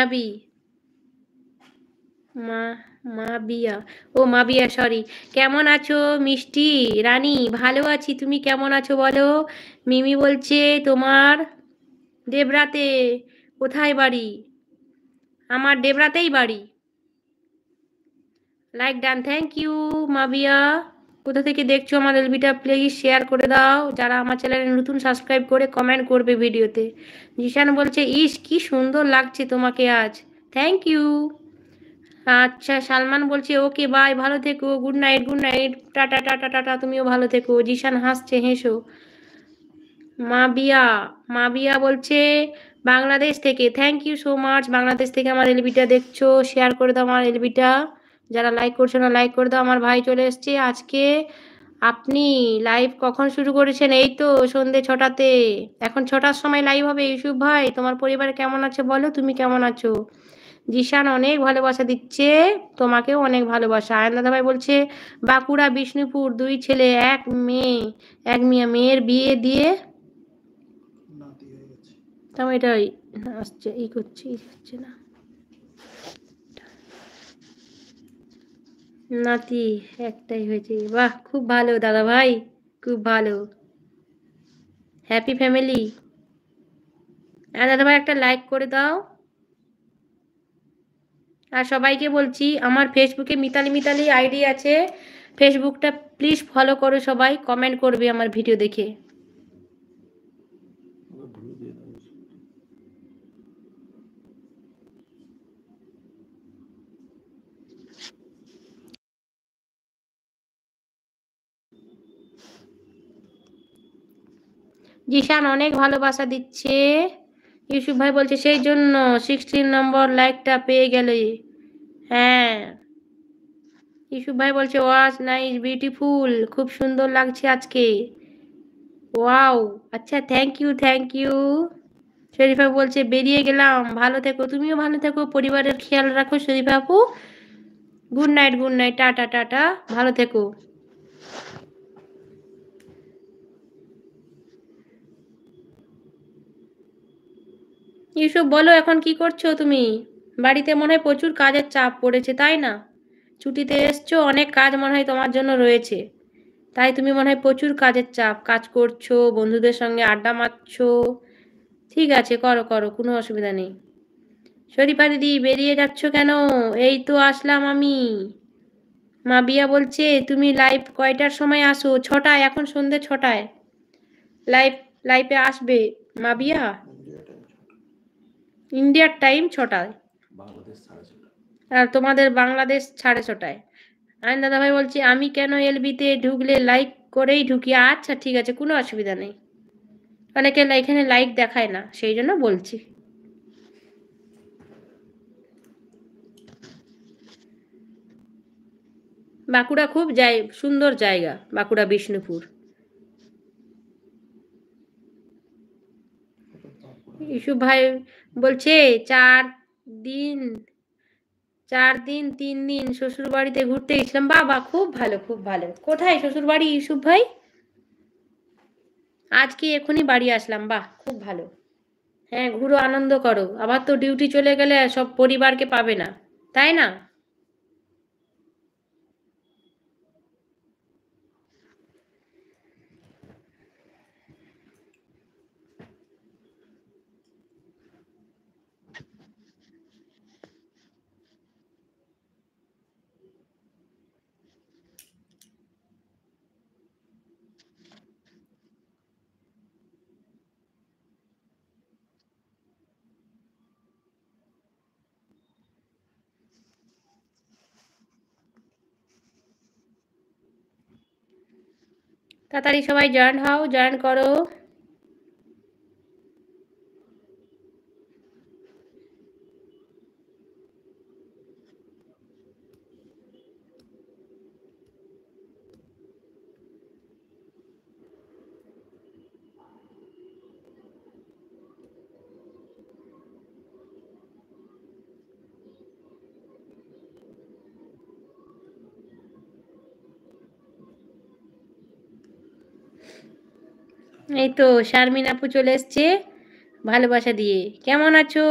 মায়াবী মা বিয়া, ও মা বিয়া, সরি। কেমন আছো মিষ্টি রানী? ভালো আছি, তুমি কেমন আছো বলো? মিমি বলছে তোমার দেবরাতে। কোথায় বাড়ি? আমার দেবরাতেই বাড়ি। Like done, thank you Mabia. কোথা থেকে দেখছো আমার এলবিটা প্লিজ শেয়ার করে দাও, যারা আমার চ্যানেলে নতুন সাবস্ক্রাইব করে কমেন্ট করবে ভিডিওতে। জিশান বলছে ইস কি সুন্দর লাগছে তোমাকে আজ, থ্যাংক ইউ। আচ্ছা সালমান বলছে ওকে বাই, ভালো থেকো, good night, good night, tata tata tata, তুমিও ভালো থেকো। জিশান হাসছে, হেসো। মাবিয়া মাবিয়া বলছে বাংলাদেশ থেকে, thank you so much. Bangladesh থেকে আমার এলবিটা দেখছো, শেয়ার করে দাও আমার এলবিটা। যারা লাইক করছো না লাইক করে দাও। আমার ভাই চলে এসছে আজকে। আপনি লাইভ কখন শুরু করেছেন? এই তো সন্ধে 6টাতে, এখন 6টার সময় লাইভ হবে। ইউসুফ ভাই তোমার পরিবারে কেমন আছে বলো, তুমি কেমন আছো? জিশান অনেক ভালোবাসা দিচ্ছে, তোমাকেও অনেক ভালোবাসা। আয়ন দাদা ভাই বলছে বাঁকুড়া বিষ্ণুপুর, 2 ছেলে 1 মেয়ে, 1 মেয়ে, মেয়ের বিয়ে দিয়ে তাও এটা আসছে ই করছে, হচ্ছে না। নাতি একটাই হয়েছে, বাহ খুব ভালো দাদা ভাই, খুব ভালো, হ্যাপি ফ্যামিলি। হ্যাঁ দাদা ভাই একটা লাইক করে দাও। আর সবাইকে বলছি আমার ফেসবুকে মিতালি মিতালি আইডি আছে, ফেসবুকটা প্লিজ ফলো করো সবাই, কমেন্ট করবে আমার ভিডিও দেখে। জিশান অনেক ভালোবাসা দিচ্ছে। ইউসুফ ভাই বলছে সেই জন্য 16 নম্বর লাইকটা পেয়ে গেলে। হ্যাঁ ইউসুফ ভাই বলছে ওয়াজ নাইস বিউটিফুল, খুব সুন্দর লাগছে আজকে, ওয়াও। আচ্ছা thank you, thank you. Sharifa বলছে বেরিয়ে গেলাম, ভালো থেকো, তুমিও ভালো থেকো, পরিবারের খেয়াল রাখো শরীফা আপু। Good night, good night, tata tata, ভালো থেকো। ইউসুফ বলো এখন কি করছো তুমি? বাড়িতে মনে হয় প্রচুর কাজের চাপ পড়েছে তাই না? ছুটিতে এসছো, অনেক কাজ মনে হয় তোমার জন্য রয়েছে, তাই তুমি মনে হয় প্রচুর কাজের চাপ, কাজ করছো, বন্ধুদের সঙ্গে আড্ডা মারছো। ঠিক আছে করো করো, কোনো অসুবিধা নেই। শরীফা দিদি বেরিয়ে যাচ্ছ কেন? এই তো আসলাম আমি। মাবিয়া বলছে তুমি লাইভ কয়টার সময় আসো? 6টায়, এখন সন্ধ্যে 6টায় লাইভ, লাইভে আসবে মাবিয়া। ইন্ডিয়ার টাইম 6টায়, আর তোমাদের বাংলাদেশ 6:30টায়। আইন দাদা ভাই বলছি আমি কেন এলবিতে ঢুকলে লাইক করেই ঢুকি? আচ্ছা ঠিক আছে, কোনো অসুবিধা নেই, অনেকে এখানে লাইক দেখায় না সেই জন্য বলছি। বাঁকুড়া খুব সুন্দর জায়গা, বাঁকুড়া বিষ্ণুপুর। ইউসুফ ভাই বলছে 4 দিন, 4 দিন 3 দিন শ্বশুর বাড়িতে ঘুরতে গেছিলাম। বাবা খুব ভালো, খুব ভালো। কোথায় শ্বশুর বাড়ি ইউসুফ ভাই? আজকে এখনই বাড়ি আসলাম, বাহ খুব ভালো। হ্যাঁ ঘুরো, আনন্দ করো, আবার তো ডিউটি চলে গেলে সব পরিবারকে পাবে না, তাই না? তাড়াতাড়ি সবাই জয়েন হও, জয়েন করো। এই তো শারমিন আপু চলে এসছে ভালোবাসা দিয়ে, কেমন আছো?